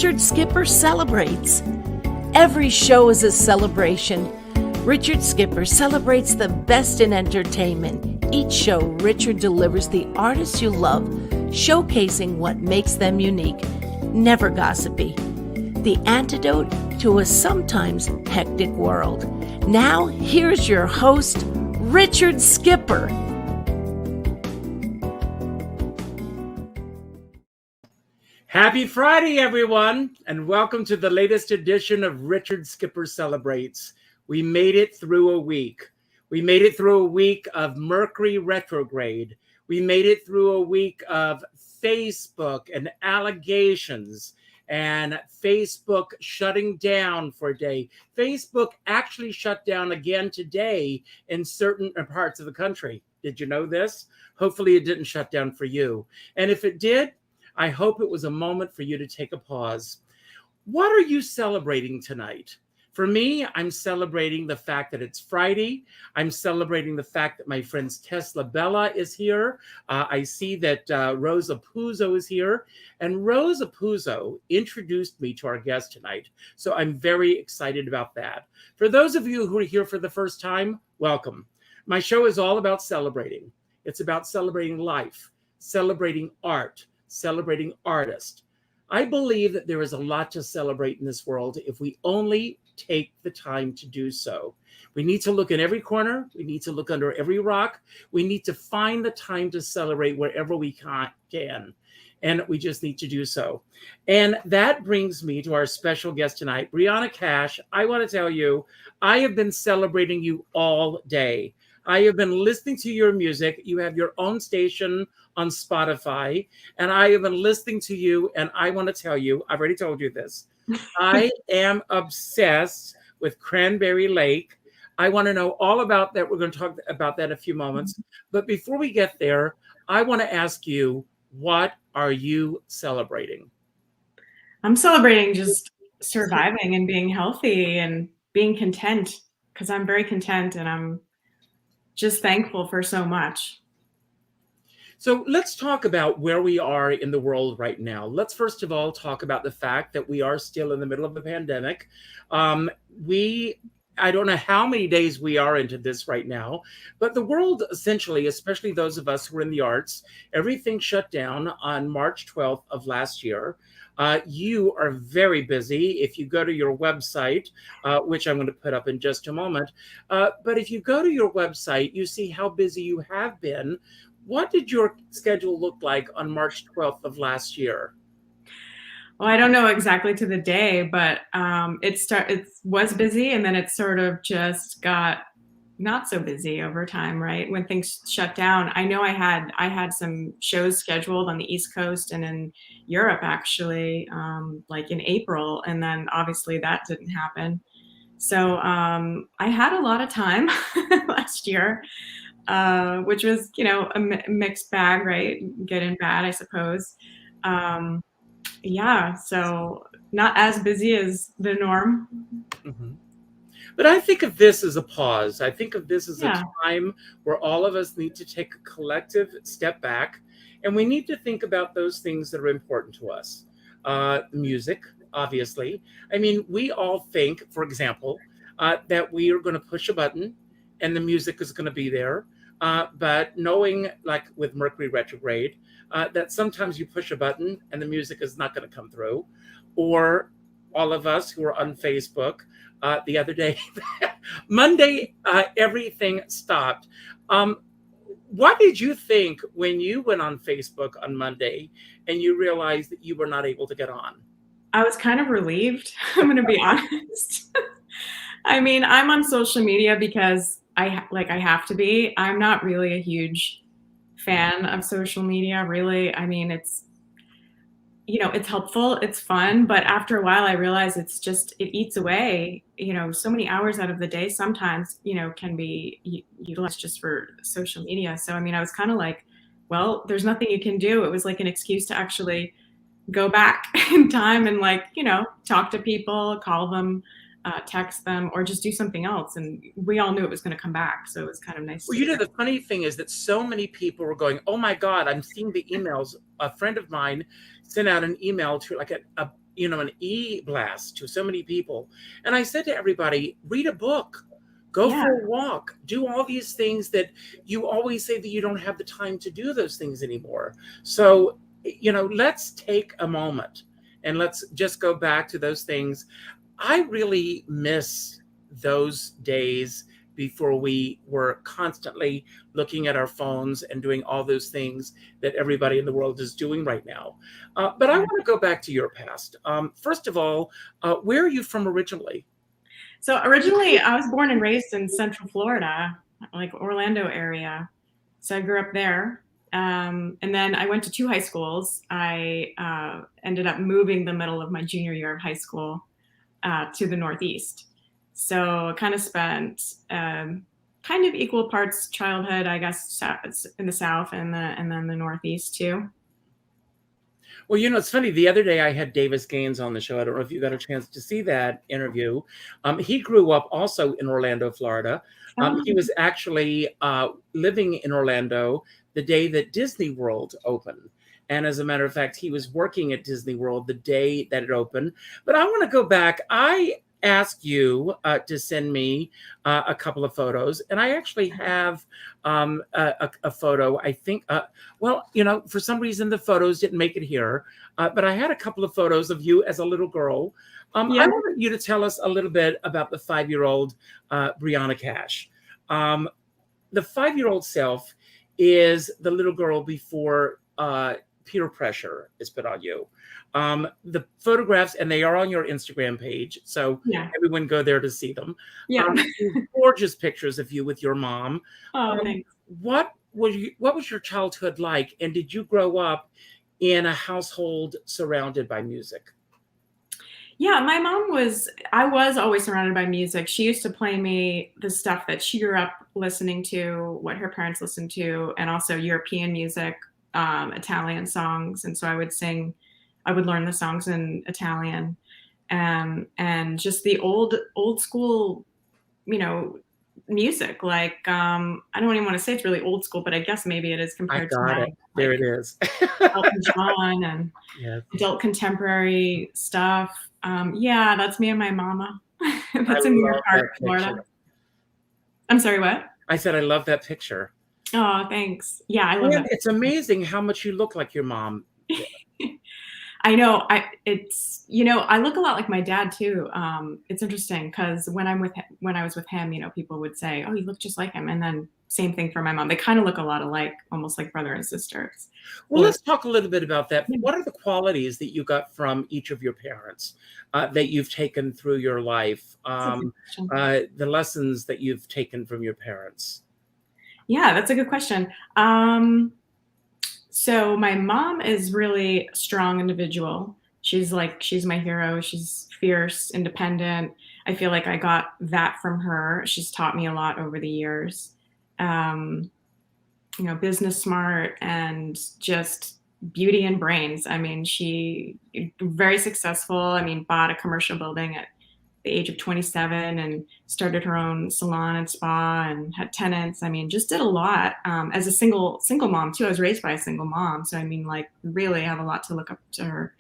Richard Skipper celebrates. Every show is a celebration. Richard Skipper celebrates the best in entertainment. Each show, Richard delivers the artists you love, showcasing what makes them unique. Never gossipy. The antidote to a sometimes hectic world. Now, here's your host, Richard Skipper. Happy Friday, everyone, and welcome to the latest edition of Richard Skipper Celebrates. We made it through a week. We made it through a week of Mercury retrograde. We made it through a week of Facebook and allegations and Facebook shutting down for a day. Facebook actually shut down again today in certain parts of the country. Did you know this? Hopefully it didn't shut down for you. And if it did, I hope it was a moment for you to take a pause. What are you celebrating tonight? For me, I'm celebrating the fact that it's Friday. I'm celebrating the fact that my friend Tesla Bella is here. I see that Rosa Puzo is here. And Rosa Puzo introduced me to our guest tonight. So I'm very excited about that. For those of you who are here for the first time, welcome. My show is all about celebrating. It's about celebrating life, celebrating art, celebrating artists. I believe that there is a lot to celebrate in this world if we only take the time to do so. We need to look in every corner. We need to look under every rock. We need to find the time to celebrate wherever we can. And we just need to do so. And that brings me to our special guest tonight, Briana Cash. I want to tell you, I have been celebrating you all day. I have been listening to your music. You have your own station on Spotify, and I have been listening to you, and I want to tell you, I've already told you this, I am obsessed with Cranberry Lake. I want to know all about that. We're going to talk about that in a few moments. But before we get there, I want to ask you, what are you celebrating? I'm celebrating just surviving and being healthy and being content, because I'm very content and I'm just thankful for so much. So let's talk about where we are in the world right now. Let's first of all talk about the fact that we are still in the middle of a pandemic. I don't know how many days we are into this right now, but the world essentially, especially those of us who are in the arts, everything shut down on March 12th of last year. You are very busy. If you go to your website, which I'm going to put up in just a moment, but if you go to your website, you see how busy you have been. What did your schedule look like on March 12th of last year? Well, I don't know exactly to the day, but it was busy, and then it sort of just got not so busy over time, right? When things shut down. I know I had some shows scheduled on the East Coast and in Europe, actually, like in April, and then obviously that didn't happen. So I had a lot of time last year, which was, a mixed bag, right? Good and bad, I suppose. Yeah, so not as busy as the norm. Mm-hmm. But I think of this as a pause. I think of this as Yeah. a time where all of us need to take a collective step back, and we need to think about those things that are important to us. Music, obviously. I mean, we all think, for example, that we are going to push a button and the music is going to be there. But knowing, like with Mercury retrograde, that sometimes you push a button and the music is not going to come through. Or all of us who are on Facebook, the other day, Monday, everything stopped. What did you think when you went on Facebook on Monday and you realized that you were not able to get on? I was kind of relieved, I'm going to be honest. I mean, I'm on social media because I have to be. I'm not really a huge fan of social media, really. I mean, it's helpful, it's fun, but after a while I realize it eats away, so many hours out of the day sometimes, can be utilized just for social media. So, I mean, I was kind of like, well, there's nothing you can do. It was like an excuse to actually go back in time and talk to people, call them, text them, or just do something else. And we all knew it was going to come back. So it was kind of nice. Well, the funny thing is that so many people were going, oh my God, I'm seeing the emails. A friend of mine sent out an email to like an e-blast to so many people. And I said to everybody, read a book, go for a walk, do all these things that you always say that you don't have the time to do those things anymore. So, let's take a moment and let's just go back to those things. I really miss those days before we were constantly looking at our phones and doing all those things that everybody in the world is doing right now. But I want to go back to your past. First of all, where are you from originally? So originally, I was born and raised in Central Florida, like Orlando area. So I grew up there. And then I went to 2 high schools. I ended up moving the middle of my junior year of high school to the Northeast. So I kind of spent kind of equal parts childhood, I guess, in the South and then the Northeast too. Well, it's funny. The other day I had Davis Gaines on the show. I don't know if you got a chance to see that interview. He grew up also in Orlando, Florida. He was actually living in Orlando the day that Disney World opened. And as a matter of fact, he was working at Disney World the day that it opened. But I want to go back. I asked you to send me a couple of photos. And I actually have a photo, I think, for some reason the photos didn't make it here. But I had a couple of photos of you as a little girl. I wanted you to tell us a little bit about the 5-year-old Briana Cash. The 5-year-old self is the little girl before peer pressure is put on you. The photographs, and they are on your Instagram page, so everyone go there to see them. Gorgeous pictures of you with your mom. Thanks. What was your childhood like, and did you grow up in a household surrounded by music? Yeah, my mom I was always surrounded by music. She used to play me the stuff that she grew up listening to, what her parents listened to, and also European music, Italian songs. And so I would learn the songs in Italian, and just the old school, music. Like, I don't even want to say it's really old school, but I guess maybe it is compared to now. There it is. Elton John and adult contemporary stuff. That's me and my mama. That's in Muir Park, Florida. I'm sorry, what? I said I love that picture. Oh, thanks. Yeah, I love it. It's amazing how much you look like your mom. I know. I look a lot like my dad too. It's interesting because when I was with him, people would say, "Oh, you look just like him," and then same thing for my mom. They kind of look a lot alike, almost like brother and sisters. Well, let's talk a little bit about that. What are the qualities that you got from each of your parents that you've taken through your life? The lessons that you've taken from your parents. Yeah, that's a good question. So my mom is really a strong individual. She's my hero. She's fierce, independent. I feel like I got that from her. She's taught me a lot over the years. Business smart and just beauty and brains. I mean, she very successful. I mean, bought a commercial building at the age of 27 and started her own salon and spa and had tenants. I mean, just did a lot. As a single mom too. I was raised by a single mom. So I mean, really have a lot to look up to her.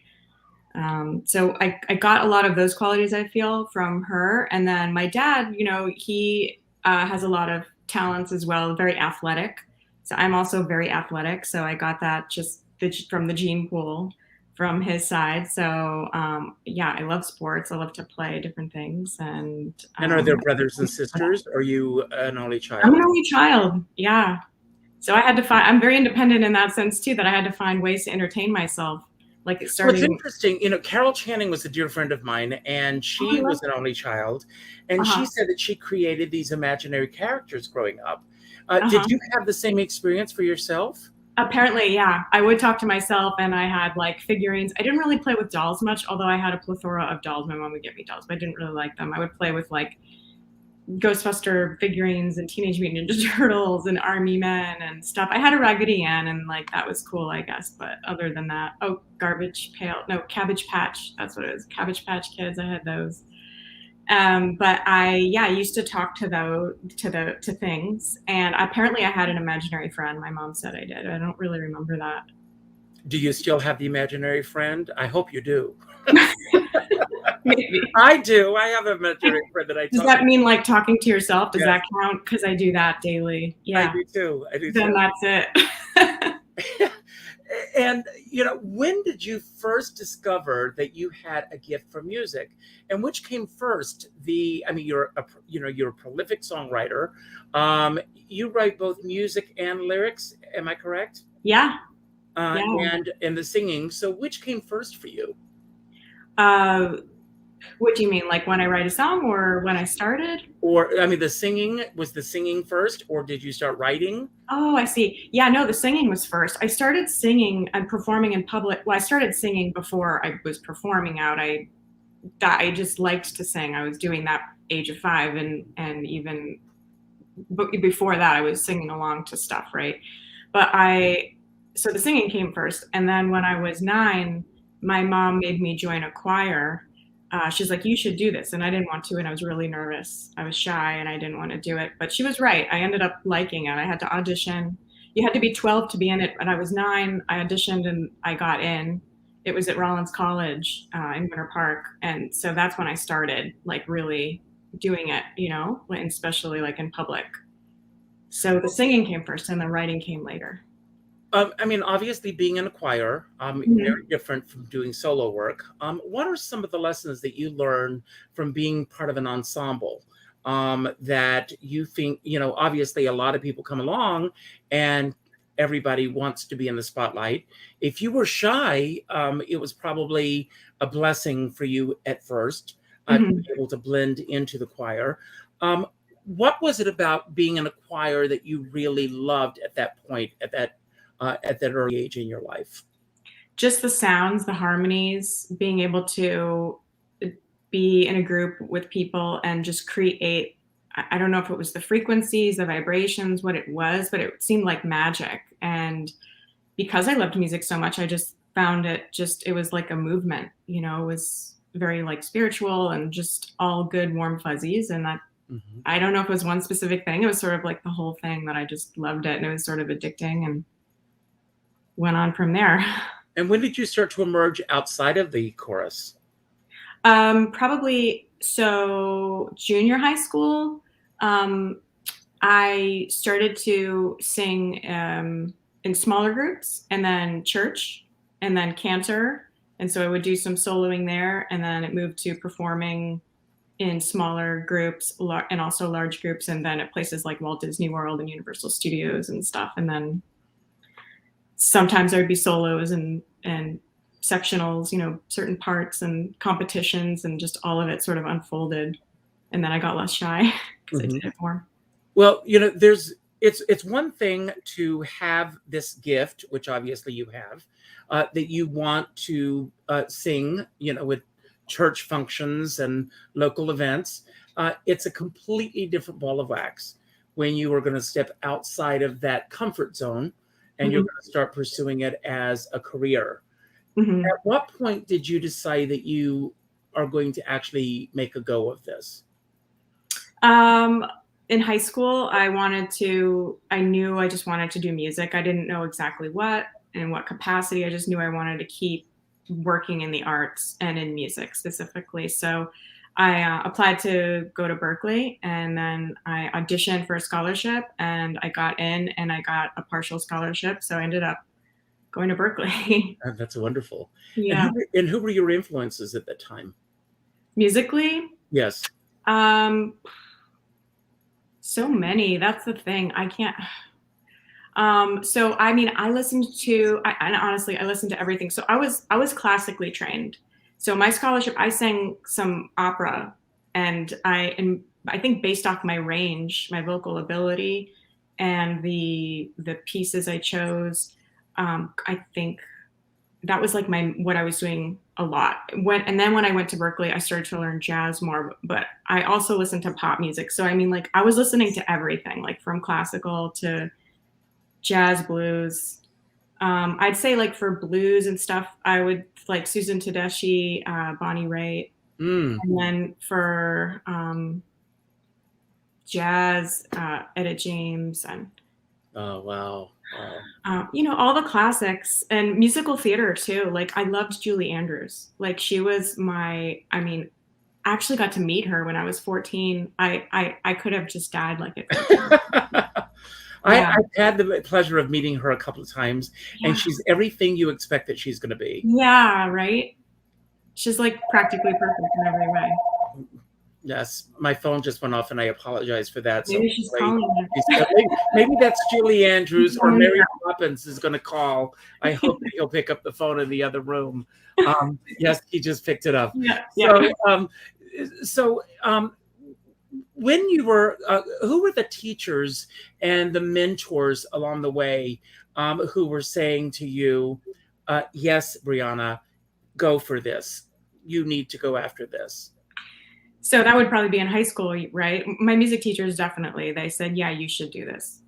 So I got a lot of those qualities, I feel, from her. And then my dad, he has a lot of talents as well, very athletic. So I'm also very athletic. So I got that just from the gene pool from his side. So I love sports. I love to play different things. And are there brothers and sisters? Or are you an only child? I'm an only child. Yeah. So I'm very independent in that sense too, that I had to find ways to entertain myself. Like it started. What's interesting, Carol Channing was a dear friend of mine, and she was an only child, and she said that she created these imaginary characters growing up. Did you have the same experience for yourself? Apparently, yeah. I would talk to myself, and I had like figurines. I didn't really play with dolls much, although I had a plethora of dolls. My mom would get me dolls, but I didn't really like them. I would play with like Ghostbuster figurines and Teenage Mutant Ninja Turtles and Army Men and stuff. I had a Raggedy Ann, and like that was cool, I guess. But other than that, Cabbage Patch. That's what it is. Cabbage Patch Kids. I had those. But I used to talk to things, and apparently I had an imaginary friend. My mom said I did. I don't really remember that. Do you still have the imaginary friend? I hope you do. Maybe. I do. I have an imaginary friend that I talk to. Does that mean like talking to yourself? Does that count? Because I do that daily. Yeah. I do too. Then that's it. And when did you first discover that you had a gift for music, and which came first? You're a prolific songwriter. You write both music and lyrics. Am I correct? Yeah. And the singing. So which came first for you? What do you mean? Like when I write a song, or when I started? Or the singing, was the singing first, or did you start writing? Oh, I see. Yeah, no, the singing was first. I started singing and performing in public. Well, I started singing before I was performing out. I just liked to sing. I was doing that age of 5, and even before that, I was singing along to stuff, right? So the singing came first, and then when I was 9, my mom made me join a choir. She's like, you should do this. And I didn't want to, and I was really nervous. I was shy, and I didn't want to do it. But she was right. I ended up liking it. I had to audition. You had to be 12 to be in it. When I was 9, I auditioned, and I got in. It was at Rollins College in Winter Park. And so that's when I started, like, really doing it, and especially, like, in public. So the singing came first, and the writing came later. Obviously being in a choir, very different from doing solo work. What are some of the lessons that you learned from being part of an ensemble that you think, obviously a lot of people come along and everybody wants to be in the spotlight. If you were shy, it was probably a blessing for you at first to be able to blend into the choir. What was it about being in a choir that you really loved at that point, at that early age in your life? Just the sounds, the harmonies, being able to be in a group with people and just create. I don't know if it was the frequencies, the vibrations, what it was, but it seemed like magic. And because I loved music so much, I just found it was like a movement, it was very like spiritual and just all good, warm fuzzies. And that, I don't know if it was one specific thing. It was sort of like the whole thing that I just loved it. And it was sort of addicting, and went on from there. And when did you start to emerge outside of the chorus? Probably junior high school. I started to sing in smaller groups, and then church, and then cantor. And so I would do some soloing there, and then it moved to performing in smaller groups and also large groups, and then at places like Walt Disney World and Universal Studios and stuff. And then sometimes there would be solos and sectionals, certain parts and competitions, and just all of it sort of unfolded. And then I got less shy because I did it more. Well, it's one thing to have this gift, which obviously you have, that you want to sing, with church functions and local events. It's a completely different ball of wax when you are going to step outside of that comfort zone and you're going to start pursuing it as a career. At what point did you decide that you are going to actually make a go of this? In high school, I knew I just wanted to do music. I didn't know exactly what and what capacity. I just knew I wanted to keep working in the arts and in music specifically. So I applied to go to Berkeley, and then I auditioned for a scholarship, and I got in, and I got a partial scholarship. So I ended up going to Berkeley. That's wonderful. Yeah. And who were your influences at that time? Musically? Yes. So many. That's the thing. I can't. I listened to, and honestly, I listened to everything. So I was classically trained. So my scholarship, I sang some opera, and I think based off my range, my vocal ability, and the pieces I chose, I think that was like what I was doing a lot. And then when I went to Berkeley, I started to learn jazz more, but I also listened to pop music. So I mean, like I was listening to everything, like from classical to jazz, blues. I'd say like for blues and stuff, I would like Susan Tedeschi, Bonnie Raitt. And then for jazz, Etta James, and oh wow. all the classics, and musical theater too. Like I loved Julie Andrews. Like she was I actually got to meet her when I was 14. I could have just died like it. I've had the pleasure of meeting her a couple of times, and she's everything you expect that she's going to be. Yeah, right. She's like practically perfect in every way. Yes, my phone just went off, and I apologize for that. Maybe she's calling you. Maybe that's Julie Andrews or Mary Poppins is going to call. I hope that he'll pick up the phone in the other room. Yes, he just picked it up. So, when you were, who were the teachers and the mentors along the way who were saying to you, yes, Briana, go for this. You need to go after this. So that would probably be in high school, right? My music teachers definitely, they said, yeah, you should do this.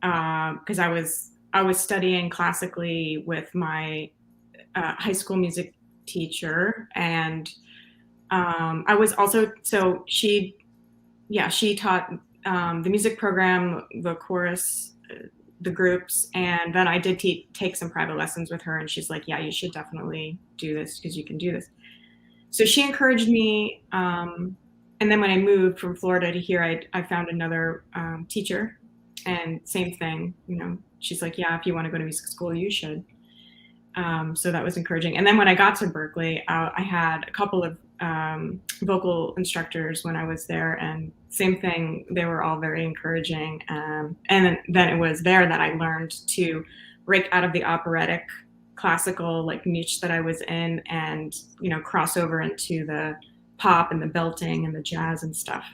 Because I was studying classically with my high school music teacher. And I was also, so she taught the music program, the chorus, the groups. And then I did take some private lessons with her. And she's like, yeah, you should definitely do this because you can do this. So she encouraged me. And then when I moved from Florida to here, I found another teacher, and same thing, she's like, yeah, if you want to go to music school, you should. So that was encouraging. And then when I got to Berkeley, I had a couple of vocal instructors when I was there, and same thing, they were all very encouraging. And then it was there that I learned to break out of the operatic classical like niche that I was in, and cross over into the pop and the belting and the jazz and stuff.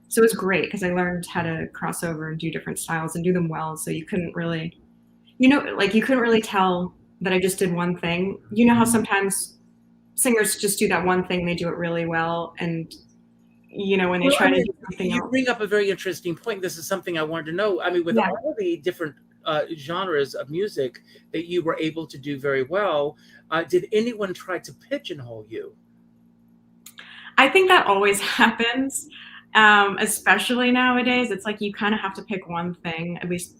So it was great because I learned how to cross over and do different styles and do them well. So you couldn't really, you couldn't really tell that I just did one thing. You know how sometimes singers just do that one thing, they do it really well, and when they try to do something else. You bring up a very interesting point. This is something I wanted to know. I mean, with all the different genres of music that you were able to do very well, did anyone try to pigeonhole you? I think that always happens, especially nowadays. It's like you kind of have to pick one thing. At least,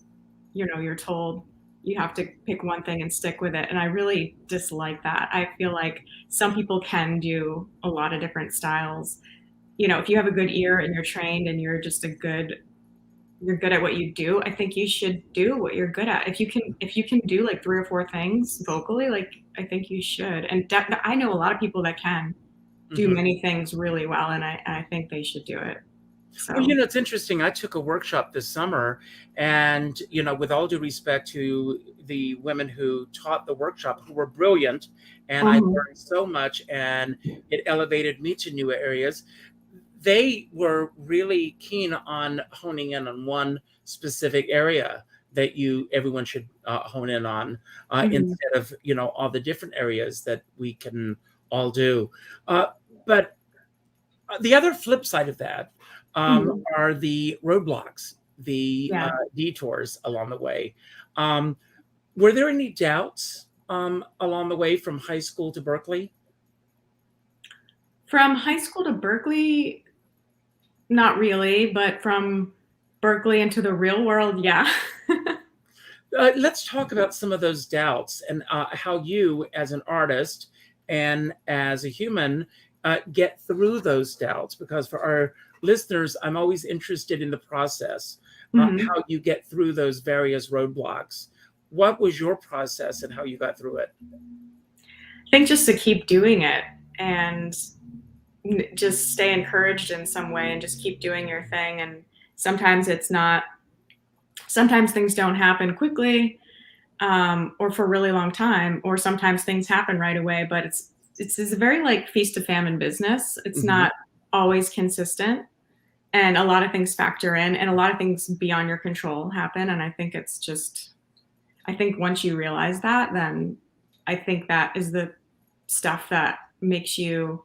you're told you have to pick one thing and stick with it. And I really dislike that. I feel like some people can do a lot of different styles. If you have a good ear and you're trained and you're just you're good at what you do, I think you should do what you're good at. If you can do like 3 or 4 things vocally, like I think you should. And I know a lot of people that can do many things really well, and I think they should do it. So. Well, it's interesting. I took a workshop this summer, and with all due respect to the women who taught the workshop, who were brilliant, and I learned so much, and it elevated me to new areas. They were really keen on honing in on one specific area that everyone should hone in on instead of all the different areas that we can all do. But the other flip side of that are the roadblocks, the detours along the way. Were there any doubts along the way from high school to Berkeley? From high school to Berkeley, not really, but from Berkeley into the real world, yeah. Let's talk about some of those doubts and how you, as an artist and as a human, get through those doubts, because for our listeners, I'm always interested in the process, how you get through those various roadblocks. What was your process and how you got through it? I think just to keep doing it and just stay encouraged in some way and just keep doing your thing. And sometimes things don't happen quickly or for a really long time, or sometimes things happen right away, but it's a very like feast to famine business. It's not always consistent, and a lot of things factor in, and a lot of things beyond your control happen. And I think I think once you realize that, then I think that is the stuff that makes you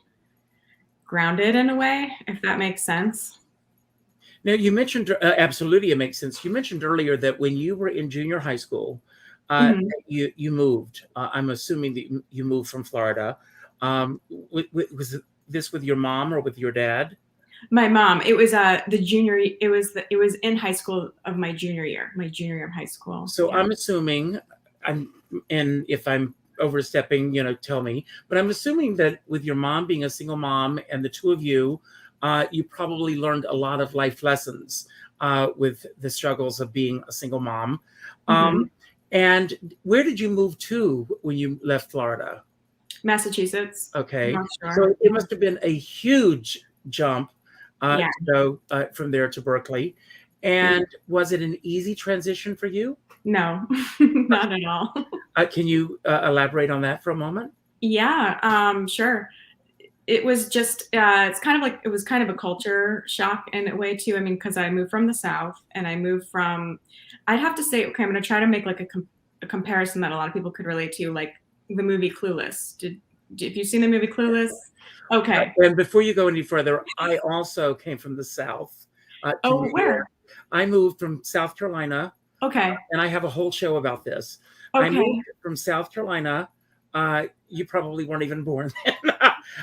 grounded in a way, if that makes sense. Now, you mentioned, absolutely, it makes sense. You mentioned earlier that when you were in junior high school, Mhm. you moved. I'm assuming that you moved from Florida. Was this with your mom or with your dad? My mom. It was it was in high school of my junior year of high school. So Yeah. I'm assuming, and if I'm overstepping, tell me, but I'm assuming that with your mom being a single mom and the two of you, you probably learned a lot of life lessons with the struggles of being a single mom. Mhm. And where did you move to when you left Florida? Massachusetts, Okay. North Shore. So it must have been a huge jump Yeah. to go from there to Berkeley. Yeah. And was it an easy transition for you? No, not at all. Can you elaborate on that for a moment? Yeah, sure. It was just, it's kind of like, it was kind of a culture shock in a way too. I mean, because I moved from the South and I moved from, I'd have to say, okay, I'm going to try to make like a comparison that a lot of people could relate to, like the movie Clueless. Have you seen the movie Clueless? Okay. And before you go any further, I also came from the South to Oh, New York. where? I moved from South Carolina, Okay. and I have a whole show about this. I Okay. moved from South Carolina. You probably weren't even born then.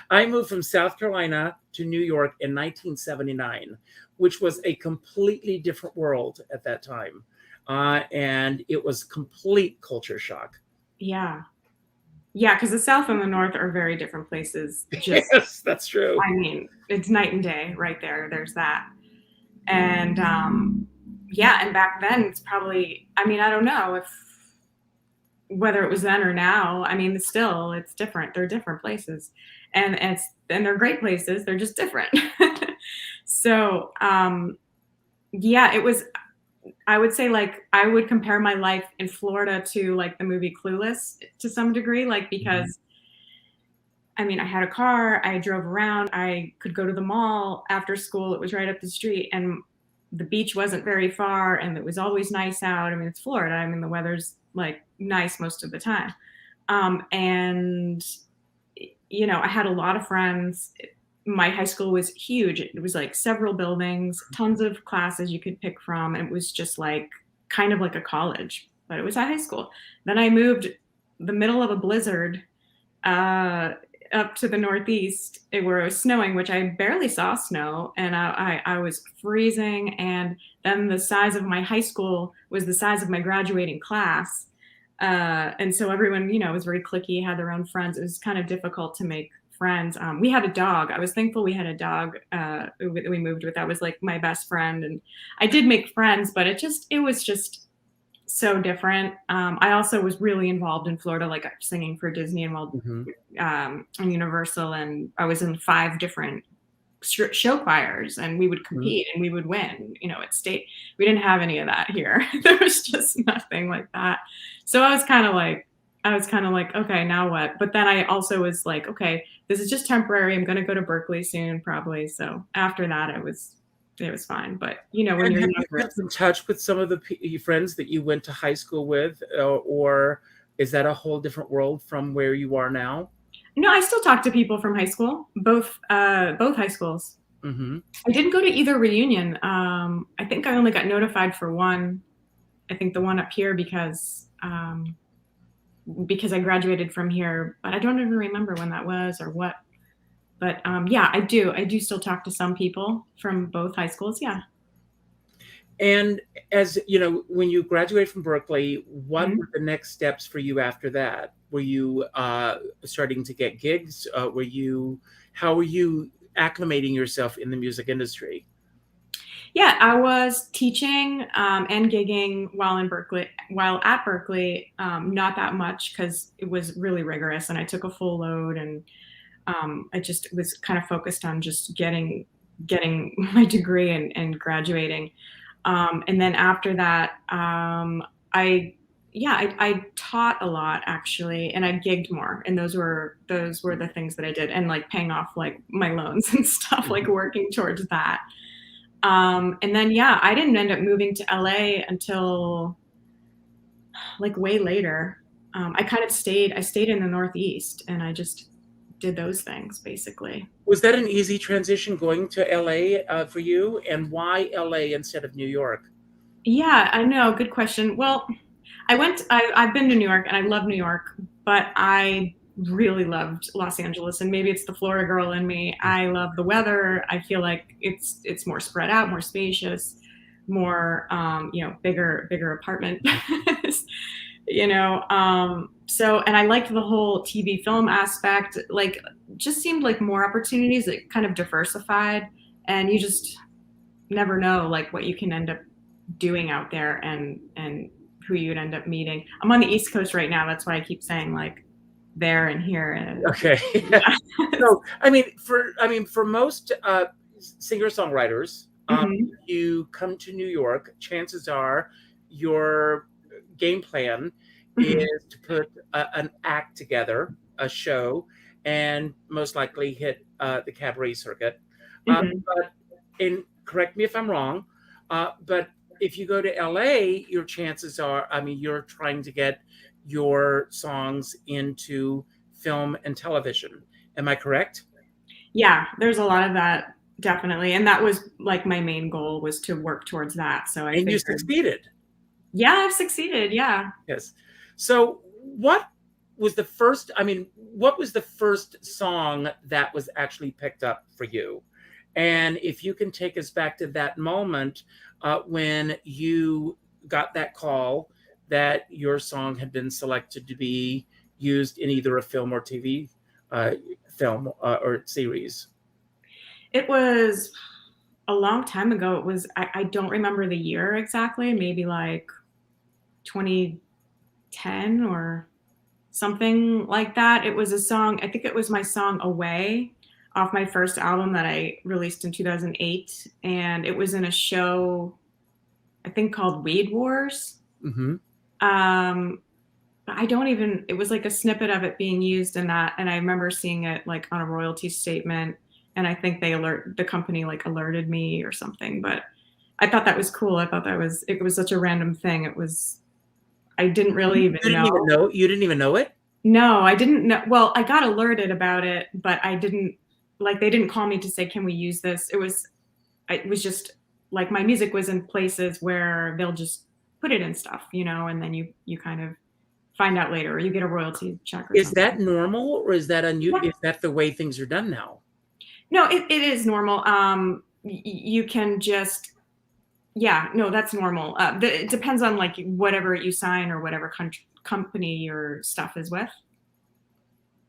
I moved from South Carolina to New York in 1979, which was a completely different world at that time. And it was complete culture shock. Yeah. Yeah, because the South and the North are very different places. Just, Yes, that's true. I mean, it's night and day right there. There's that. And yeah, and back then it's probably, I mean, I don't know if whether it was then or now. I mean, still it's different. They're different places. And they're great places. They're just different. So yeah, it was, I would say, like, I would compare my life in Florida to like the movie Clueless to some degree, like, because I mean, I had a car, I drove around, I could go to the mall after school. It was right up the street, and the beach wasn't very far, and it was always nice out. I mean, it's Florida. I mean, the weather's like nice most of the time. And I had a lot of friends. My high school was huge. It was like several buildings, tons of classes you could pick from. It was just like kind of like a college, but it was a high school. Then I moved the middle of a blizzard up to the Northeast where it was snowing, which I barely saw snow, and I was freezing. And then the size of my high school was the size of my graduating class. And so everyone, was very cliquey, had their own friends. It was kind of difficult to make friends. We had a dog. I was thankful we had a dog we moved with. That was like my best friend. And I did make friends, but it was just so different. I also was really involved in Florida, like singing for Disney and Universal. And I was in 5 different show choirs, and we would compete and we would win, at state. We didn't have any of that here. There was just nothing like that. So I was kind of like, okay, now what? But then I also was like, okay, this is just temporary. I'm going to go to Berkeley soon, probably. So after that, it was fine. But when And you're have you kept in touch with some of your friends that you went to high school with, or is that a whole different world from where you are now? No, I still talk to people from high school, both high schools. Mm-hmm. I didn't go to either reunion. I think I only got notified for one. I think the one up here because I graduated from here, but I don't even remember when that was or what. But yeah, I do still talk to some people from both high schools. Yeah. And as when you graduated from Berkeley, what were the next steps for you after that? Were you starting to get gigs? How were you acclimating yourself in the music industry? Yeah, I was teaching and gigging while at Berkeley, not that much because it was really rigorous and I took a full load, and I just was kind of focused on just getting my degree and graduating. And then after that, I taught a lot actually, and I gigged more, and those were the things that I did, and like paying off like my loans and stuff, like working towards that. And then I didn't end up moving to LA until like way later. I stayed in the Northeast, and I just did those things basically. Was that an easy transition going to LA for you? And why LA instead of New York? Yeah, I know. Good question. Well, I've been to New York and I love New York, but I really loved Los Angeles, and maybe it's the Florida girl in me. I love the weather. I feel like it's more spread out, more spacious, more bigger apartment. So, and I liked the whole TV film aspect. Like, just seemed like more opportunities. It kind of diversified, and you just never know like what you can end up doing out there, and who you'd end up meeting. I'm on the East Coast right now. That's why I keep saying like there and here. And okay. Yeah. So, for most singer-songwriters, you come to New York, chances are your game plan is to put an act together, a show, and most likely hit the cabaret circuit. But correct me if I'm wrong, but if you go to LA, your chances are, you're trying to get your songs into film and television. Am I correct? Yeah, there's a lot of that, definitely. And that was like my main goal, was to work towards that. So I think you succeeded. Yeah, I've succeeded. Yeah. Yes. So what was the first song that was actually picked up for you? And if you can take us back to that moment when you got that call that your song had been selected to be used in either a film or TV film or series. It was a long time ago. It was, I don't remember the year exactly, maybe like 2010 or something like that. It was a song, I think it was my song Away off my first album that I released in 2008. And it was in a show, I think called Weed Wars. It was like a snippet of it being used in that. And I remember seeing it like on a royalty statement. And I think the company like alerted me or something, but I thought that was cool. I thought it was such a random thing. I didn't really even know. You didn't even know it? No, I didn't know. Well, I got alerted about it, but they didn't call me to say, can we use this? It was just like my music was in places where they'll just put it in stuff, and then you kind of find out later, or you get a royalty check or something. Is that normal, or is that unusual? Is that the way things are done now? No, it is normal. You can just, that's normal. It depends on like whatever you sign or whatever company your stuff is with.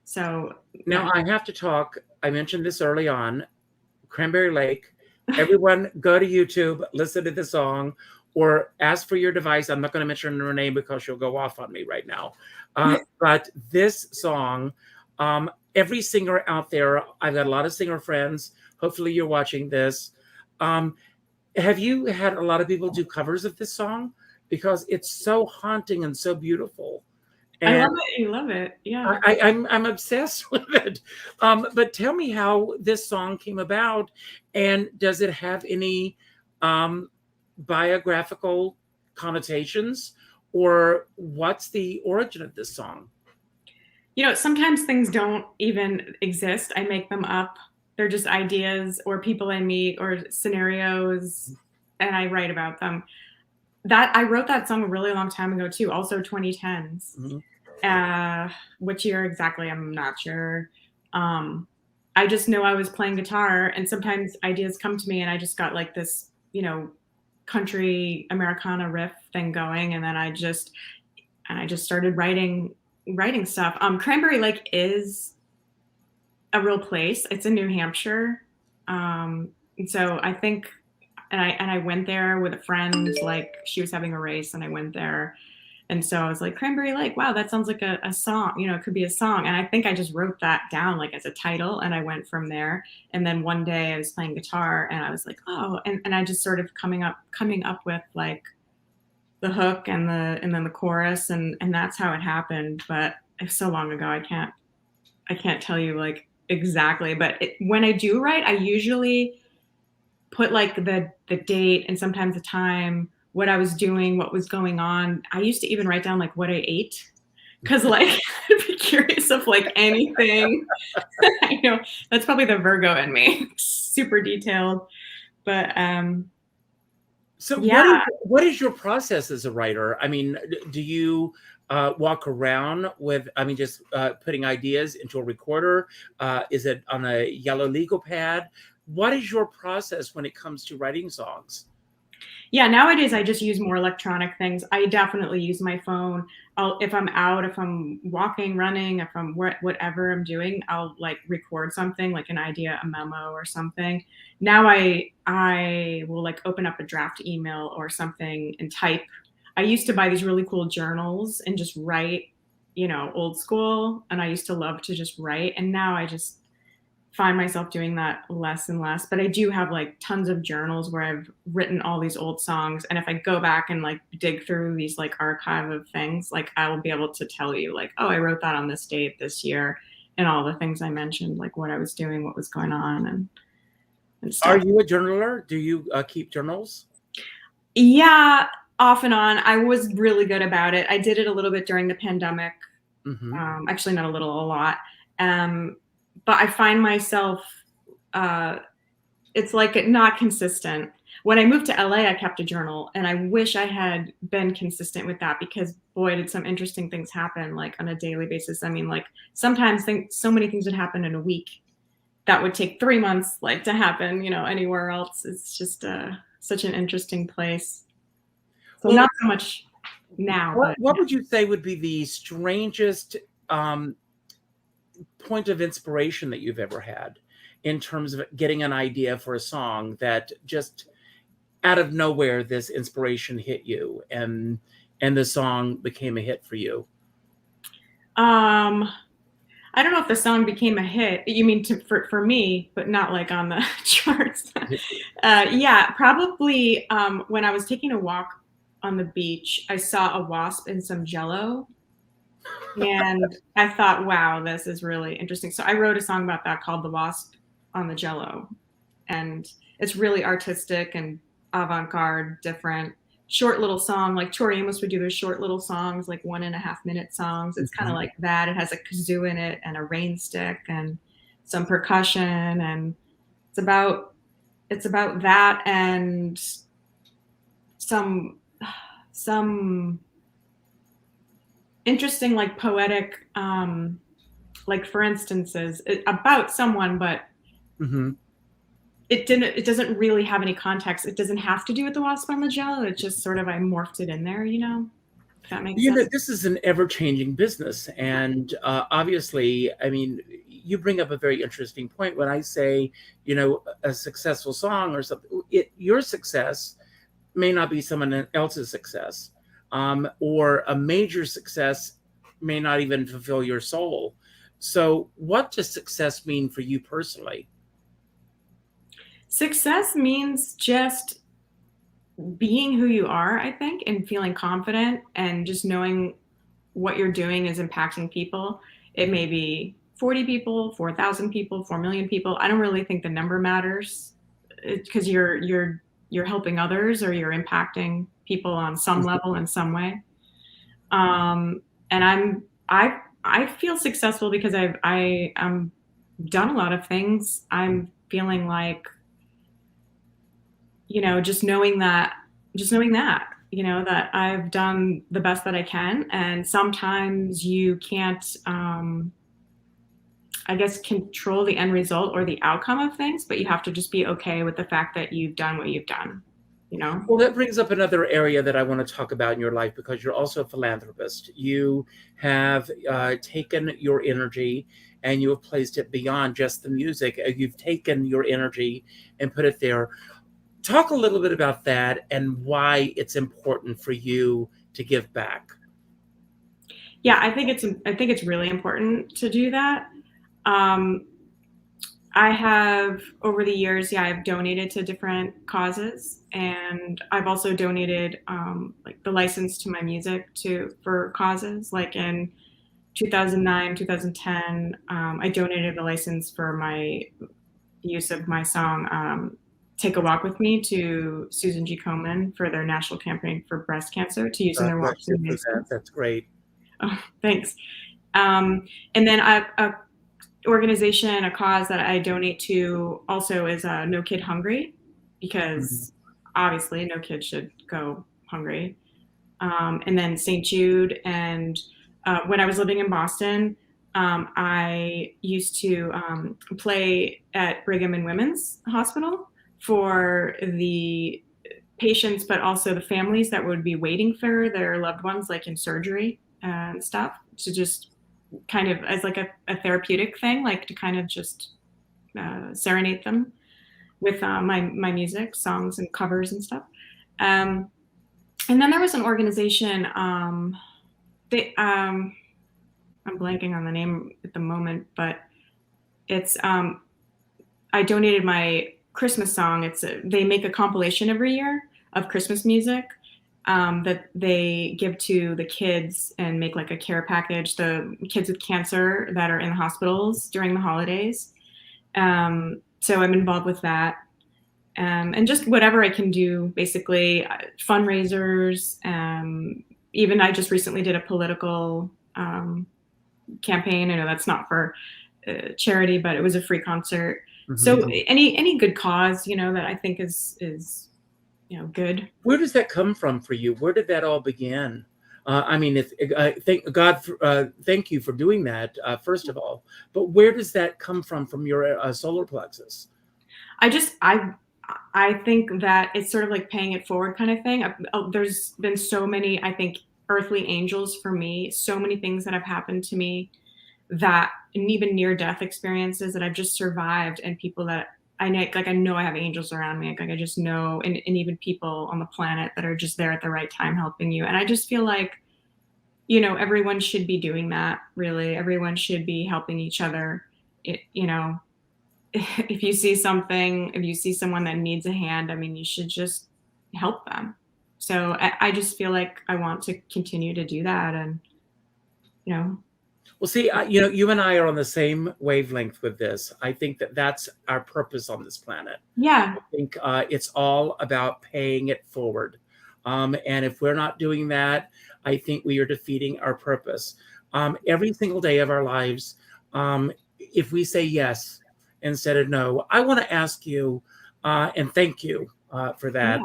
So now I have to talk. I mentioned this early on. Cranberry Lake. Everyone go to YouTube, listen to the song, or ask for your device. I'm not going to mention her name because she'll go off on me right now. But this song, every singer out there, I've got a lot of singer friends. Hopefully you're watching this. Have you had a lot of people do covers of this song? Because it's so haunting and so beautiful. And I love it. You love it. Yeah. I'm obsessed with it. But tell me how this song came about, and does it have any biographical connotations, or what's the origin of this song? Sometimes things don't even exist. I make them up. They're just ideas or people I meet or scenarios, and I write about them. I wrote that song a really long time ago too, also 2010s. Which year exactly, I'm not sure. I just know I was playing guitar, and sometimes ideas come to me, and I just got like this, country Americana riff thing going, and then I just started writing stuff. Cranberry Lake is a real place. It's in New Hampshire. And so I think, and I went there with a friend, like she was having a race and I went there. And so I was like, Cranberry Lake, wow, that sounds like a song, it could be a song. And I think I just wrote that down like as a title, and I went from there. And then one day I was playing guitar and I was like, oh, and I just started coming up with like the hook and then the chorus, and that's how it happened. But it's so long ago, I can't tell you like exactly. But when I do write, I usually put like the date and sometimes the time, what I was doing, what was going on. I used to even write down like what I ate, because like I'd be curious of like anything. I know that's probably the Virgo in me, super detailed. But So yeah, what is your process as a writer? I mean, do you walk around with, I mean, just putting ideas into a recorder? Is it on a yellow legal pad? What is your process when it comes to writing songs? yeah, nowadays I just use more electronic things. I definitely use my phone. If I'm out, if I'm walking, running, if I'm whatever I'm doing, I'll like record something, like an idea, a memo or something. Now I will like open up a draft email or something and type. I used to buy these really cool journals and just write, old school. And I used to love to just write. And now I just find myself doing that less and less. But I do have like tons of journals where I've written all these old songs. And if I go back and like dig through these like archive of things, like I will be able to tell you like, oh, I wrote that on this date this year, and all the things I mentioned, like what I was doing, what was going on, and stuff. Are you a journaler? Do you keep journals? Yeah, off and on. I was really good about it. I did it a little bit during the pandemic. Actually, not a little, a lot. But I find myself, it's like not consistent. When I moved to LA, I kept a journal, and I wish I had been consistent with that, because boy, did some interesting things happen like on a daily basis. I mean, like sometimes so many things would happen in a week that would take 3 months like to happen, anywhere else. It's just such an interesting place. So Well, not so much now. What would you say would be the strangest point of inspiration that you've ever had in terms of getting an idea for a song that just out of nowhere this inspiration hit you and the song became a hit for you? I don't know if the song became a hit. You mean for me, but not like on the charts. Yeah, probably when I was taking a walk on the beach, I saw a wasp in some Jell-O. And I thought, wow, this is really interesting. So I wrote a song about that called The Wasp on the Jell-O. And it's really artistic and avant-garde, different, short little song. Like Tori Amos would do those short little songs, like 1.5-minute songs. It's kind of like that. It has a kazoo in it and a rain stick and some percussion. And it's about that and some interesting, like poetic, like for instances about someone, but it doesn't really have any context. It doesn't have to do with the wasp on the Jell-O. It's just sort of, I morphed it in there, if that makes sense. This is an ever-changing business. And obviously, I mean, you bring up a very interesting point. When I say, a successful song or something, your success may not be someone else's success. Or a major success may not even fulfill your soul. So what does success mean for you personally? Success means just being who you are, I think, and feeling confident and just knowing what you're doing is impacting people. It may be 40 people, 4,000 people, 4 million people. I don't really think the number matters, because you're helping others or you're impacting people on some level in some way. And I feel successful because I've done a lot of things. I'm feeling like, just knowing that, that I've done the best that I can. And sometimes you can't, I guess, control the end result or the outcome of things, but you have to just be okay with the fact that you've done what you've done. Well, that brings up another area that I want to talk about in your life, because you're also a philanthropist. You have taken your energy and you have placed it beyond just the music. You've taken your energy and put it there. Talk a little bit about that and why it's important for you to give back. Yeah, I think it's really important to do that. I have, over the years, I've donated to different causes, and I've also donated like the license to my music for causes. Like in 2009, 2010, I donated the license for my use of my song take a walk with me to Susan G. Komen for their national campaign for breast cancer to use in their walks. That's great. Oh, thanks. And then a organization, a cause that I donate to also is No Kid Hungry, because obviously no kid should go hungry. And then St. Jude. And when I was living in Boston, I used to play at Brigham and Women's Hospital for the patients, but also the families that would be waiting for their loved ones, like in surgery and stuff, to just kind of as like a therapeutic thing, like to kind of just serenade them with my music, songs and covers and stuff. And then there was an organization, I'm blanking on the name at the moment, but it's, I donated my Christmas song. They make a compilation every year of Christmas music that they give to the kids and make like a care package, the kids with cancer that are in the hospitals during the holidays. So I'm involved with that. And just whatever I can do, basically fundraisers. Even I just recently did a political campaign. I know that's not for charity, but it was a free concert. Mm-hmm. So any good cause, that I think is good. Where does that come from for you? Where did that all begin? Thank God, thank you for doing that, first of all. But where does that come from your solar plexus? I think that it's sort of like paying it forward kind of thing. There's been so many, I think, earthly angels for me, so many things that have happened to me and even near-death experiences that I've just survived, and people that I know I have angels around me. Like I just know, and even people on the planet that are just there at the right time helping you. And I just feel like, everyone should be doing that, really. Everyone should be helping each other. If you see someone that needs a hand, you should just help them. So I just feel like I want to continue to do that. And, Well, see, you and I are on the same wavelength with this. I think that that's our purpose on this planet. Yeah. I think it's all about paying it forward. And if we're not doing that, I think we are defeating our purpose. Every single day of our lives, if we say yes instead of no, I want to ask you, and thank you for that.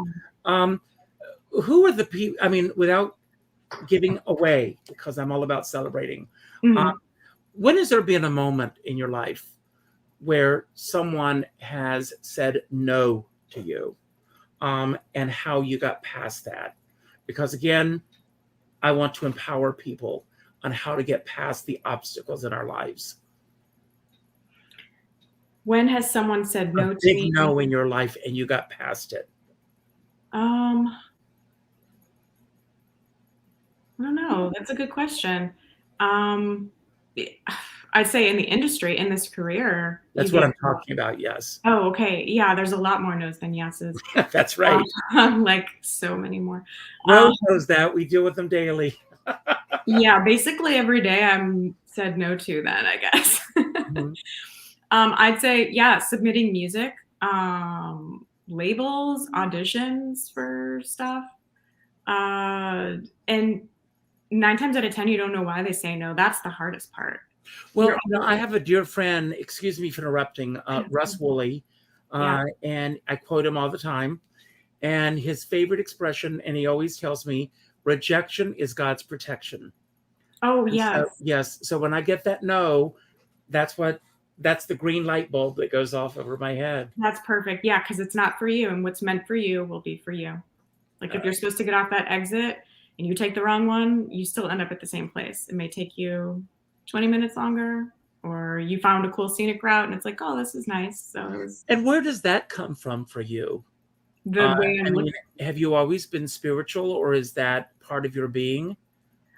Yeah. Who are the people, without giving away, because I'm all about celebrating. Mm-hmm. When has there been a moment in your life where someone has said no to you, and how you got past that? Because again, I want to empower people on how to get past the obstacles in our lives. When has someone said no to me? Big no in your life and you got past it? I don't know. That's a good question. I'd say in the industry, in this carear. That's what I'm talking about, yes. Oh, okay. Yeah, there's a lot more no's than yeses. That's right. Like so many more. Rose knows that. We deal with them daily. Yeah, basically every day I'm said no to then, I guess. Mm-hmm. I'd say, yeah, submitting music, labels, auditions for stuff. And 9 times out of 10, you don't know why they say no. That's the hardest part. Well, I have a dear friend, excuse me for interrupting, Russ Woolley, and I quote him all the time. And his favorite expression, and he always tells me, rejection is God's protection. Oh, yes. Yes. So when I get that no, that's the green light bulb that goes off over my head. That's perfect. Yeah, because it's not for you, and what's meant for you will be for you. Like if you're supposed to get off that exit and you take the wrong one, you still end up at the same place. It may take you 20 minutes longer, or you found a cool scenic route and it's like, oh, this is nice. And where does that come from for you? The way have you always been spiritual, or is that part of your being?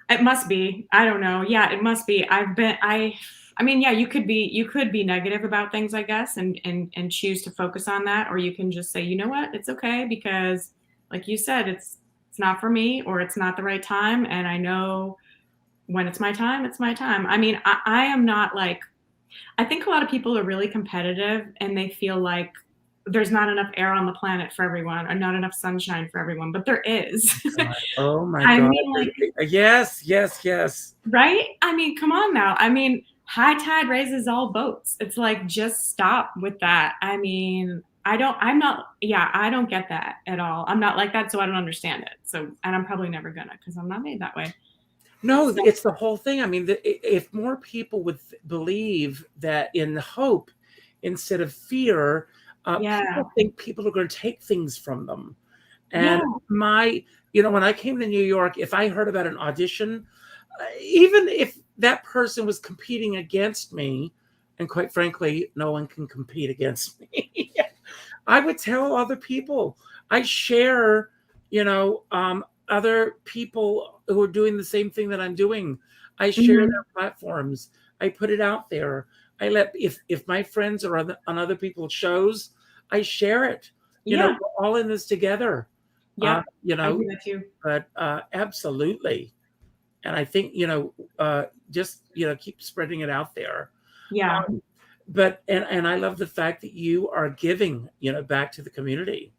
It must be. I don't know. Yeah, it must be. Yeah, you could be negative about things, I guess, and choose to focus on that, or you can just say, you know what, it's okay, because like you said, it's not for me, or it's not the right time, and I know when it's my time, it's my time. I am not like, I think a lot of people are really competitive and they feel like there's not enough air on the planet for everyone, or not enough sunshine for everyone, but there is. Oh my I God. mean, like, yes, yes, yes. right? I mean, come on now. I mean, high tide raises all boats. It's like, just stop with that. I mean, I don't get that at all. I'm not like that, so I don't understand it. So, and I'm probably never gonna, because I'm not made that way. No, it's the whole thing. I mean, if more people would believe that in hope instead of fear, people think people are going to take things from them. And when I came to New York, if I heard about an audition, even if that person was competing against me, and quite frankly, no one can compete against me, I would tell other people. I share, other people who are doing the same thing that I'm doing. I share their platforms. I put it out there. I let, if my friends are on other people's shows, I share it. We're all in this together. Yeah, I do that too. But absolutely. And I think, just, keep spreading it out there. Yeah. But I love the fact that you are giving, back to the community.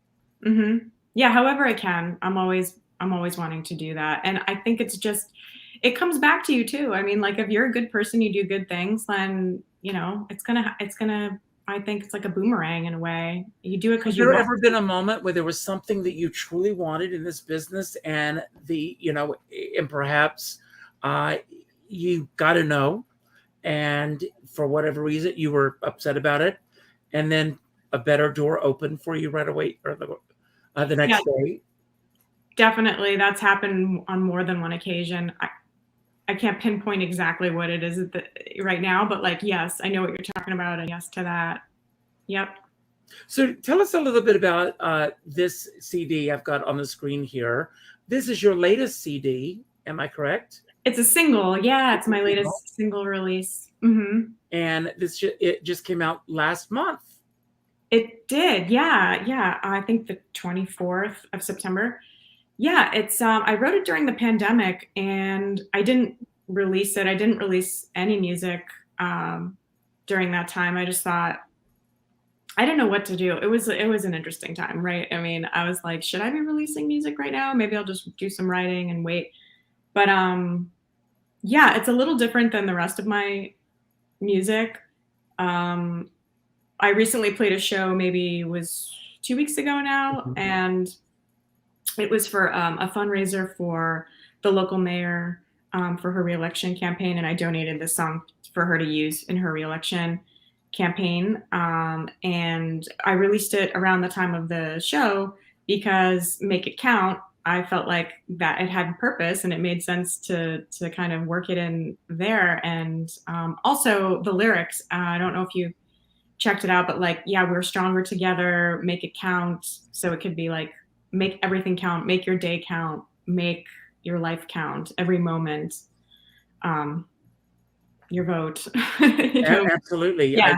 Yeah, however I can. I'm always wanting to do that. And I think it comes back to you too. I mean, like, if you're a good person, you do good things, then, it's gonna, I think it's like a boomerang in a way. You do it because you want. Has there ever been a moment where there was something that you truly wanted in this business, and and perhaps you got to know, and for whatever reason you were upset about it, and then a better door opened for you right away, or the next day? Definitely, that's happened on more than one occasion. I can't pinpoint exactly what it is right now, but like, yes, I know what you're talking about, and yes to that. Yep. So tell us a little bit about this CD I've got on the screen here. This is your latest CD, am I correct? It's a single. Yeah, it's my latest single release. And it just came out last month. It did. Yeah. I think the 24th of September. Yeah, it's I wrote it during the pandemic, and I didn't release it. I didn't release any music during that time. I just thought, I didn't know what to do. It was an interesting time, right? I mean, I was like, should I be releasing music right now? Maybe I'll just do some writing and wait. But yeah, it's a little different than the rest of my music. I recently played a show, maybe it was 2 weeks ago now, and it was for a fundraiser for the local mayor for her reelection campaign, and I donated this song for her to use in her reelection campaign. And I released it around the time of the show because Make It Count, I felt like that it had purpose and it made sense to kind of work it in there. And also the lyrics, I don't know if you checked it out, but like, yeah, we're stronger together, make it count. So it could be like, make everything count, make your day count, make your life count, every moment, your vote. Absolutely. Yeah.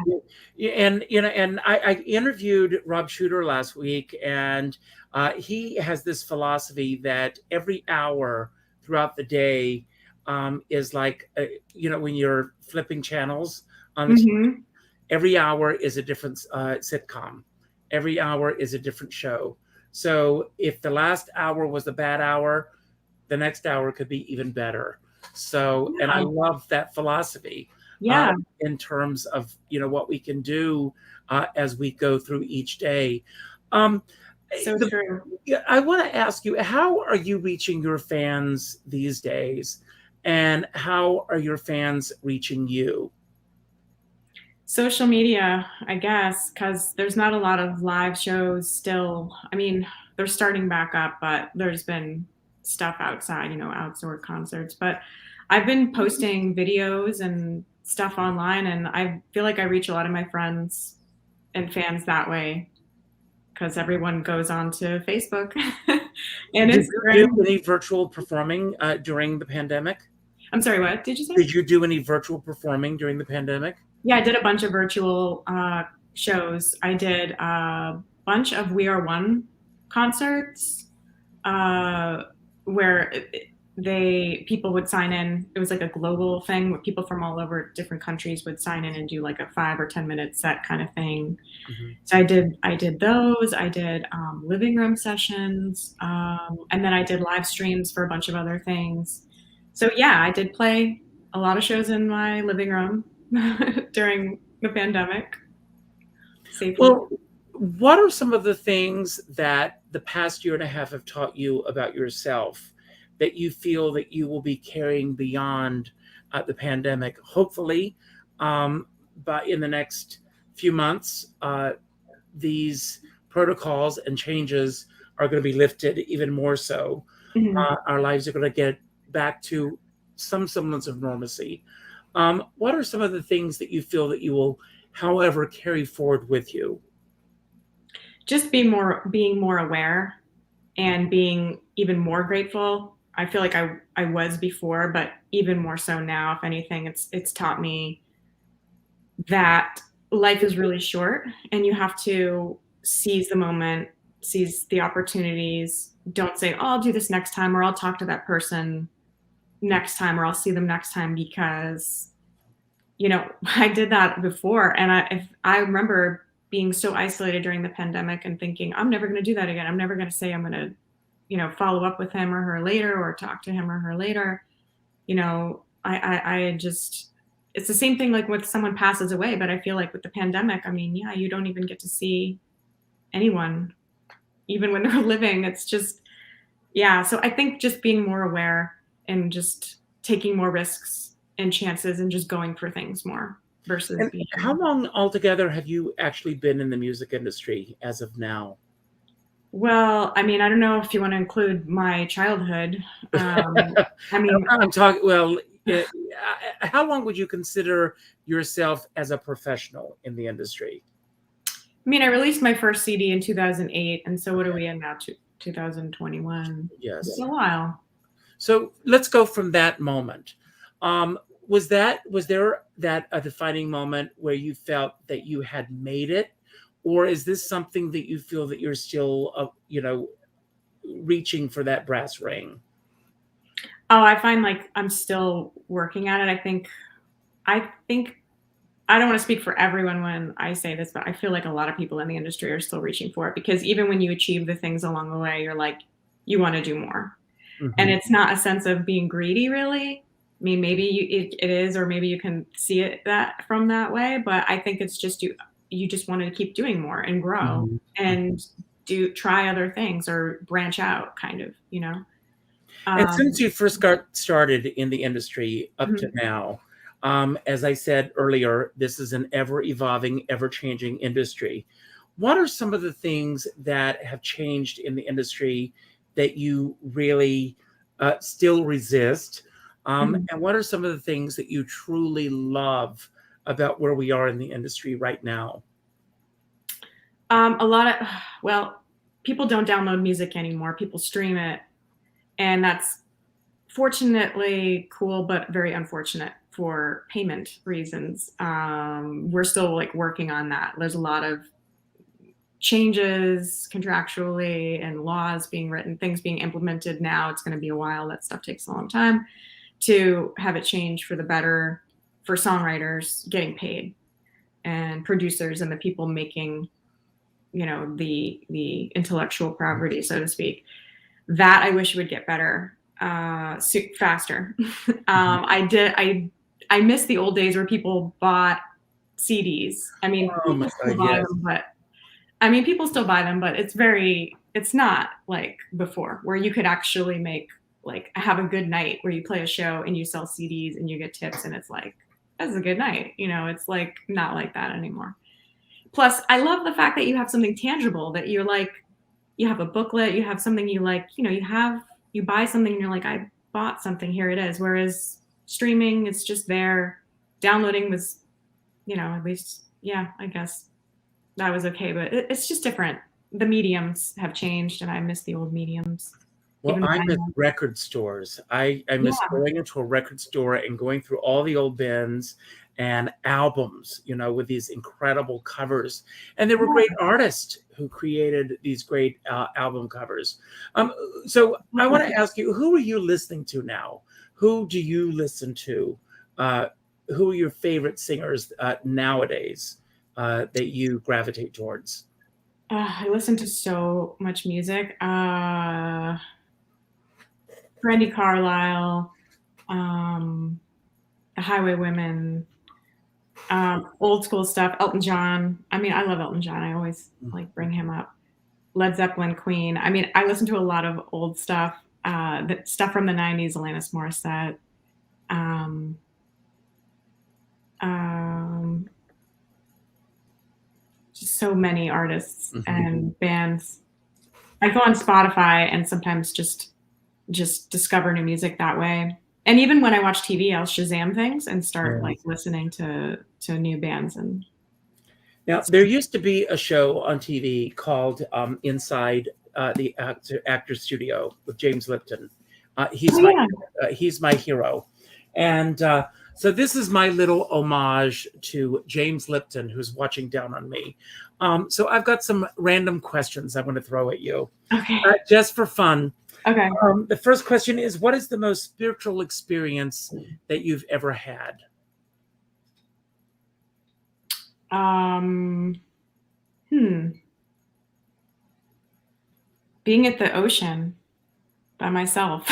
I interviewed Rob Shooter last week, and he has this philosophy that every hour throughout the day is like, when you're flipping channels on the TV, every hour is a different sitcom. Every hour is a different show. So if the last hour was a bad hour, the next hour could be even better. So, and I love that philosophy. In terms of, what we can do as we go through each day. So true. I want to ask you, how are you reaching your fans these days? And how are your fans reaching you? Social media, I guess, because there's not a lot of live shows still. I mean, they're starting back up, but there's been stuff outside, outdoor concerts. But I've been posting videos and stuff online, and I feel like I reach a lot of my friends and fans that way because everyone goes on to Facebook and Instagram. Did you do any virtual performing during the pandemic? I'm sorry, what did you say? Did you do any virtual performing during the pandemic? Yeah, I did a bunch of virtual shows. I did a bunch of We Are One concerts where people would sign in. It was like a global thing where people from all over different countries would sign in and do like a 5 or 10 minute set kind of thing. So I did those. I did living room sessions, and then I did live streams for a bunch of other things. So yeah, I did play a lot of shows in my living room during the pandemic. Safely. Well, what are some of the things that the past year and a half have taught you about yourself that you feel that you will be carrying beyond the pandemic? Hopefully, but in the next few months, these protocols and changes are going to be lifted even more so. Our lives are going to get back to some semblance of normalcy. What are some of the things that you feel that you will, however, carry forward with you? Just being more aware and being even more grateful. I feel like I was before, but even more so now. If anything, it's taught me that life is really short and you have to seize the moment, seize the opportunities. Don't say, oh, I'll do this next time, or I'll talk to that person next time, or I'll see them next time, because, you know, I did that before. And I remember being so isolated during the pandemic and thinking, I'm never going to do that again. I'm never going to say I'm going to, you know, follow up with him or her later, or talk to him or her later. You know, I just, it's the same thing like when someone passes away, but I feel like with the pandemic, I mean, yeah, you don't even get to see anyone, even when they're living. It's just, yeah. So I think just being more aware and just taking more risks and chances and just going for things more versus being. How long altogether have you actually been in the music industry as of now? Well, I mean, I don't know if you want to include my childhood. I mean, I'm talking, well, how long would you consider yourself as a professional in the industry? I mean, I released my first CD in 2008. And so what are we in now? 2021. Yes. It's a while. So let's go from that moment. Was there that a defining moment where you felt that you had made it? Or is this something that you feel that you're still, reaching for that brass ring? Oh, I find like I'm still working at it. I think I don't want to speak for everyone when I say this, but I feel like a lot of people in the industry are still reaching for it, because even when you achieve the things along the way, you're like, you want to do more. And it's not a sense of being greedy, really. I mean, maybe it is, or maybe you can see it that from that way. But I think it's just you just want to keep doing more and grow and try other things or branch out, kind of, you know. And since you first got started in the industry up to now, as I said earlier, this is an ever-evolving, ever-changing industry. What are some of the things that have changed in the industry that you really still resist? And what are some of the things that you truly love about where we are in the industry right now? People don't download music anymore. People stream it. And that's fortunately cool, but very unfortunate for payment reasons. We're still like working on that. There's a lot of changes contractually and laws being written, things being implemented now. It's going to be a while. That stuff takes a long time to have it change for the better, for songwriters getting paid and producers and the people making, you know, the intellectual property, so to speak. That I wish would get better, faster. I miss the old days where people bought CDs. I mean, people still buy them, but people still buy them, but it's not like before, where you could actually make, like, have a good night where you play a show and you sell CDs and you get tips and it's like, that's a good night. You know, it's like not like that anymore. Plus, I love the fact that you have something tangible, that you're like, you have a booklet, you have something you like, you know, you buy something and you're like, I bought something, here it is. Whereas streaming, it's just there. Downloading was, you know, at least, yeah, I guess that was okay, but it's just different. The mediums have changed and I miss the old mediums. Well, Even I when miss I'm- record stores. I miss Yeah. going into a record store and going through all the old bins and albums, with these incredible covers. And there were great artists who created these great album covers. So I want to ask you, who are you listening to now? Who do you listen to? Who are your favorite singers nowadays that you gravitate towards? I listen to so much music. Brandy Carlisle, the Highway Women, old school stuff. Elton John. I mean, I love Elton John. I always like bring him up. Led Zeppelin, Queen. I mean, I listen to a lot of old stuff. The stuff from the '90s, Alanis Morissette. Just so many artists and bands. I go on Spotify and sometimes just discover new music that way. And even when I watch TV, I'll Shazam things and start like listening to new bands. And now there used to be a show on TV called Inside the Actor Studio with James Lipton. He's my hero, and so this is my little homage to James Lipton, who's watching down on me. So I've got some random questions I'm going to throw at you, just for fun. Okay. The first question is, what is the most spiritual experience that you've ever had? Being at the ocean by myself.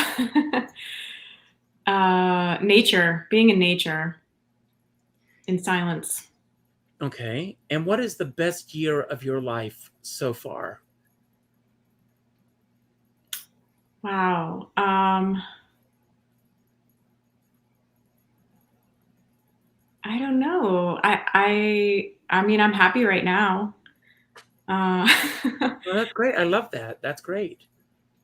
Nature, being in nature, in silence. Okay. And what is the best year of your life so far? Wow. I don't know. I mean, I'm happy right now. Well, that's great. I love that. That's great.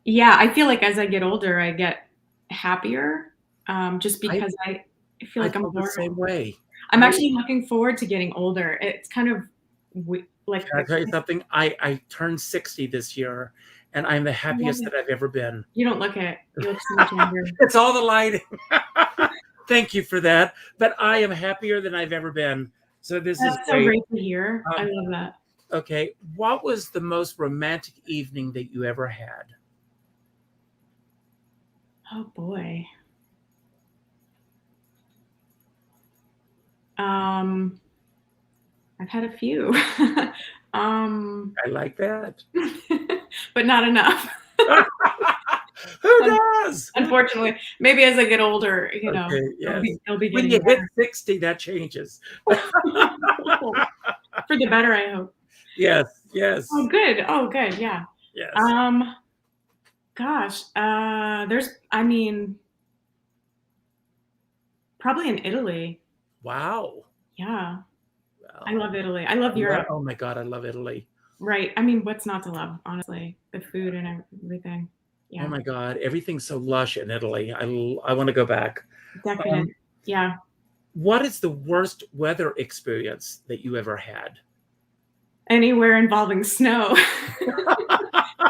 Yeah, I feel like as I get older, I get happier. Just because I feel like I'm the same way. I'm actually looking forward to getting older. It's kind of like. Can I tell you something? I turned 60 this year, and I'm the happiest that I've ever been. You don't look it. You look so much younger. It's all the lighting. Thank you for that. But I am happier than I've ever been. So this is so great to hear. I love that. Okay. What was the most romantic evening that you ever had? Oh boy. I've had a few. I like that. But not enough. Who does? Unfortunately, maybe as I get older, Okay, yes. it'll be when getting you hit 60, that changes. For the better, I hope. Yes, yes. Oh, good. Oh, good. Yeah. Yes. Gosh, probably in Italy. Wow. Yeah. Well, I love Italy. I love Europe. Oh my God, I love Italy. Right. I mean, what's not to love, honestly? The food and everything. Yeah. Oh my God, everything's so lush in Italy. I want to go back. Decadent. Yeah. What is the worst weather experience that you ever had? Anywhere involving snow.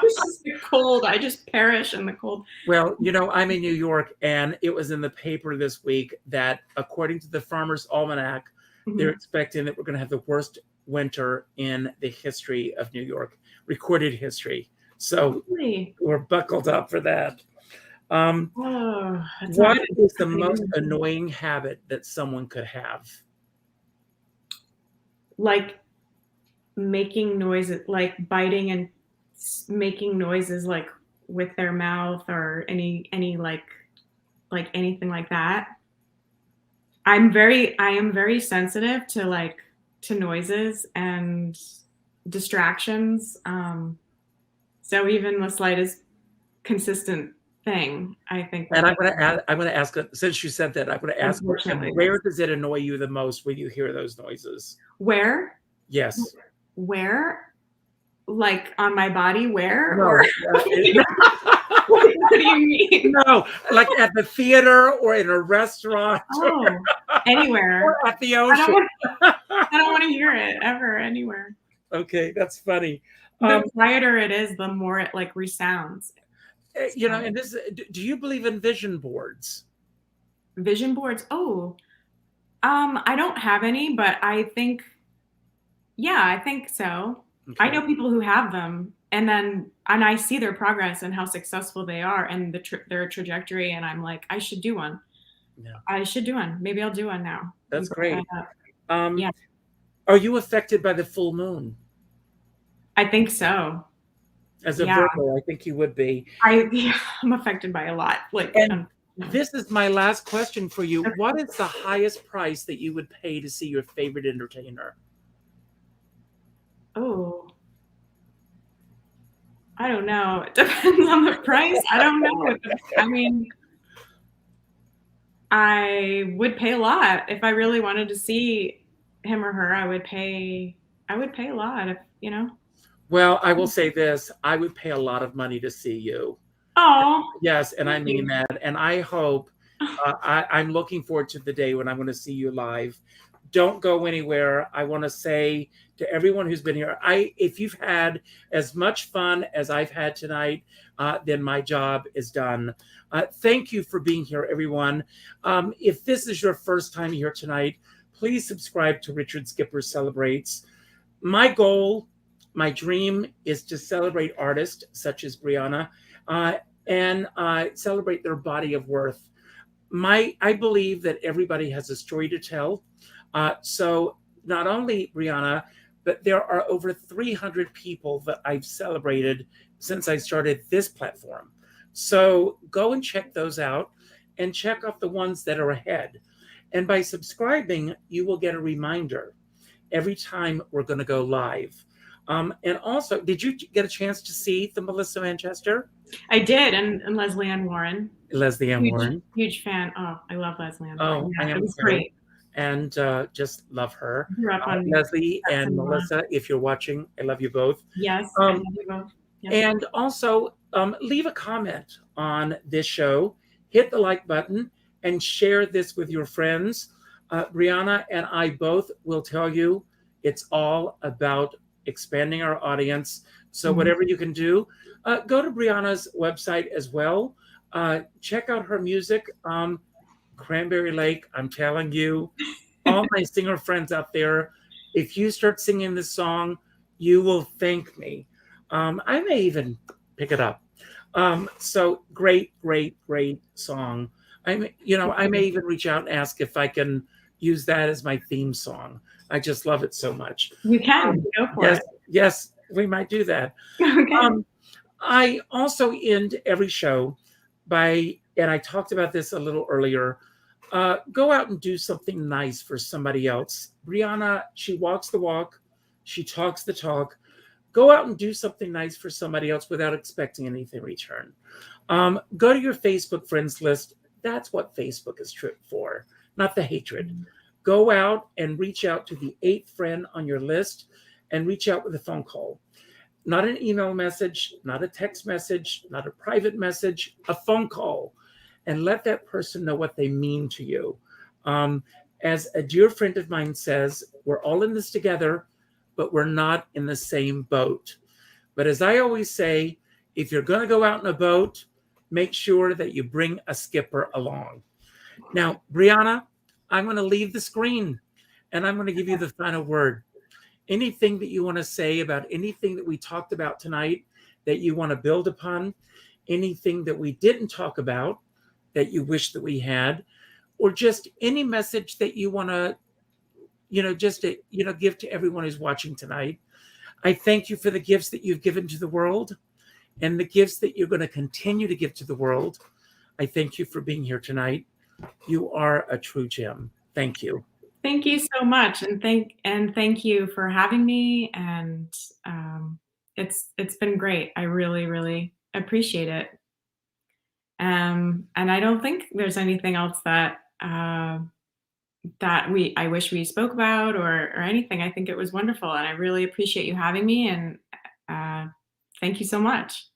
This is the cold. I just perish in the cold. Well, I'm in New York, and it was in the paper this week that according to the Farmer's Almanac, they're expecting that we're going to have the worst winter in the history of New York, recorded history. So we're buckled up for that. What is the most annoying habit that someone could have? Like making noises, like biting and making noises, like with their mouth or any like anything like that. I am very sensitive to noises and distractions. So even the slightest consistent thing, I think. And I'm going to ask, since you said that, I'm going to ask, where does it annoy you the most when you hear those noises? Where? Yes. Where? Like on my body? Where? No. Or what do you mean? No, like at the theater or in a restaurant. Oh, anywhere. Or at the ocean. I don't want to hear it ever, anywhere. Okay, that's funny. The quieter it is, the more it like resounds. you know, and this, do you believe in vision boards? Vision boards. Oh, I don't have any, but I think, yeah, I think so. Okay. I know people who have them, and I see their progress and how successful they are and their trajectory, and I'm like, I should do one. Yeah. I should do one. Maybe I'll do one now. That's great. Yeah. Are you affected by the full moon? I think so. As a Virgo, I think you would be. I'm affected by a lot. And this is my last question for you. What is the highest price that you would pay to see your favorite entertainer? Oh, I don't know. It depends on the price. I don't know. I mean, I would pay a lot if I really wanted to see him or her. I would pay a lot, if, you know. Well, I will say this. I would pay a lot of money to see you. Oh. Yes, and I mean that. And I hope, I'm looking forward to the day when I'm going to see you live. Don't go anywhere. I want to say to everyone who's been here, if you've had as much fun as I've had tonight, then my job is done. Thank you for being here, everyone. If this is your first time here tonight, please subscribe to Richard Skipper Celebrates. My goal, my dream is to celebrate artists such as Briana and celebrate their body of worth. I believe that everybody has a story to tell. So not only Briana, but there are over 300 people that I've celebrated since I started this platform. So go and check those out and check out the ones that are ahead. And by subscribing, you will get a reminder every time we're going to go live. And also, did you get a chance to see the Melissa Manchester? I did, and Leslie Ann Warren. Leslie Ann Warren. Huge fan. Oh, I love Leslie Ann Warren. Oh, yeah, it was great. And just love her. Leslie and Melissa, if you're watching, I love you both. Yes, I love you both. Yes. And also, leave a comment on this show, hit the like button, and share this with your friends. Briana and I both will tell you it's all about expanding our audience. So whatever you can do, go to Briana's website as well. Check out her music. Cranberry Lake, I'm telling you, all my singer friends out there, if you start singing this song, you will thank me. I may even pick it up. So great song. I may even reach out and ask if I can use that as my theme song. I just love it so much. You can go for it. Yes, we might do that. Okay. I also end every show by, and I talked about this a little earlier, go out and do something nice for somebody else. Briana, she walks the walk, she talks the talk. Go out and do something nice for somebody else without expecting anything in return. Go to your Facebook friends list. That's what Facebook is for, not the hatred. Go out and reach out to the 8th friend on your list and reach out with a phone call. Not an email message, not a text message, not a private message, a phone call. And let that person know what they mean to you. As a dear friend of mine says, we're all in this together, but we're not in the same boat. But as I always say, if you're going to go out in a boat, make sure that you bring a skipper along. Now, Briana, I'm going to leave the screen and I'm going to give you the final word. Anything that you want to say about anything that we talked about tonight that you want to build upon, anything that we didn't talk about that you wish that we had, or just any message that you want to, give to everyone who's watching tonight. I thank you for the gifts that you've given to the world and the gifts that you're going to continue to give to the world. I thank you for being here tonight. You are a true gem. Thank you. Thank you so much, and thank you for having me. And it's been great. I really appreciate it. And I don't think there's anything else that I wish we spoke about or anything. I think it was wonderful, and I really appreciate you having me. And thank you so much.